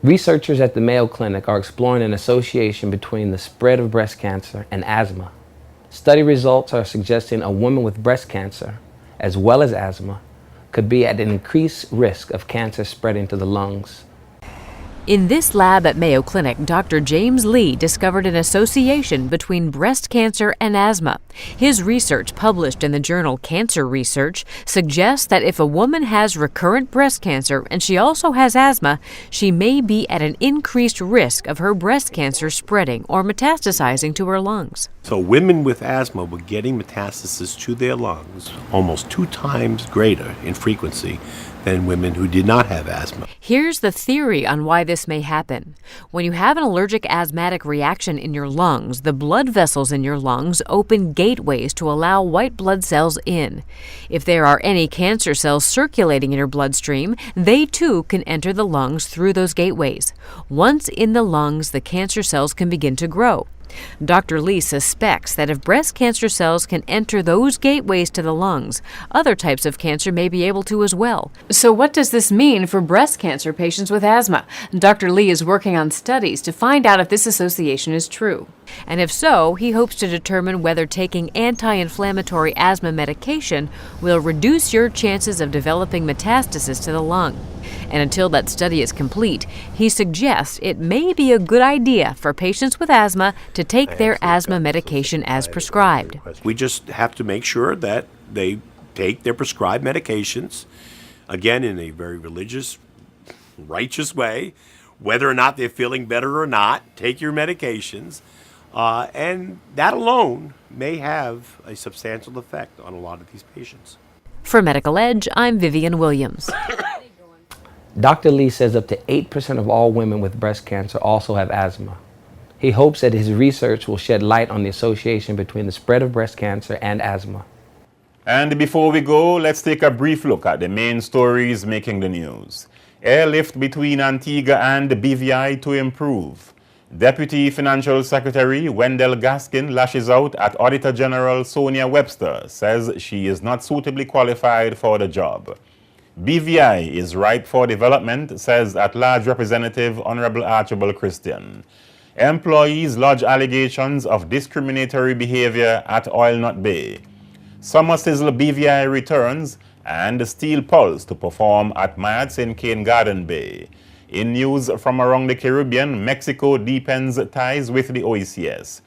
Researchers at the Mayo Clinic are exploring an association between the spread of breast cancer and asthma. Study results are suggesting a woman with breast cancer, as well as asthma, could be at an increased risk of cancer spreading to the lungs. In this lab at Mayo Clinic, Dr. James Lee discovered an association between breast cancer and asthma. His research, published in the journal Cancer Research, suggests that if a woman has recurrent breast cancer and she also has asthma, she may be at an increased risk of her breast cancer spreading or metastasizing to her lungs. So women with asthma were getting metastasis to their lungs almost 2 times greater in frequency than women who did not have asthma. Here's the theory on why this may happen. When you have an allergic asthmatic reaction in your lungs, the blood vessels in your lungs open gateways to allow white blood cells in. If there are any cancer cells circulating in your bloodstream, they too can enter the lungs through those gateways. Once in the lungs, the cancer cells can begin to grow. Dr. Lee suspects that if breast cancer cells can enter those gateways to the lungs, other types of cancer may be able to as well. So what does this mean for breast cancer patients with asthma? Dr. Lee is working on studies to find out if this association is true. And if so, he hopes to determine whether taking anti-inflammatory asthma medication will reduce your chances of developing metastasis to the lung. And until that study is complete, he suggests it may be a good idea for patients with asthma to take their asthma medication as prescribed. We just have to make sure that they take their prescribed medications, again, in a very religious, righteous way. Whether or not they're feeling better or not, take your medications. And that alone may have a substantial effect on a lot of these patients. For Medical Edge, I'm Vivian Williams. Dr. Lee says up to 8% of all women with breast cancer also have asthma. He hopes that his research will shed light on the association between the spread of breast cancer and asthma. And before we go, let's take a brief look at the main stories making the news. Airlift between Antigua and BVI to improve. Deputy Financial Secretary Wendell Gaskin lashes out at Auditor General Sonia Webster, says she is not suitably qualified for the job. BVI is ripe for development, says at-large Representative Honorable Archibald Christian. Employees lodge allegations of discriminatory behavior at Oil Nut Bay. Summer Sizzle BVI returns, and Steel Pulse to perform at Mats in Cane Garden Bay. In news from around the Caribbean, Mexico deepens ties with the OECS.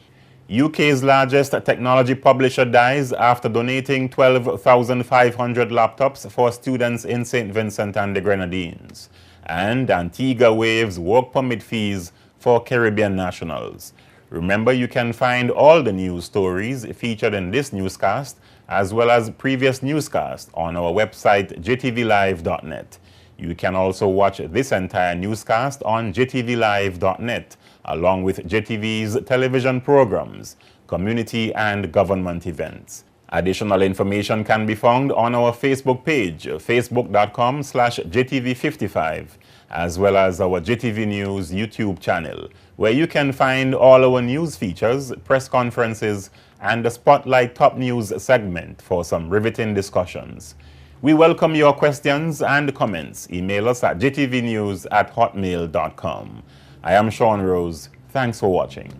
UK's largest technology publisher dies after donating 12,500 laptops for students in St. Vincent and the Grenadines. And Antigua waives work permit fees for Caribbean nationals. Remember, you can find all the news stories featured in this newscast, as well as previous newscasts, on our website, jtvlive.net. You can also watch this entire newscast on jtvlive.net, along with JTV's television programs, community and government events. Additional information can be found on our Facebook page, facebook.com/JTV55, as well as our JTV News YouTube channel, where you can find all our news features, press conferences, and the Spotlight Top News segment for some riveting discussions. We welcome your questions and comments. Email us at jtvnews@hotmail.com. I am Sean Rose. Thanks for watching.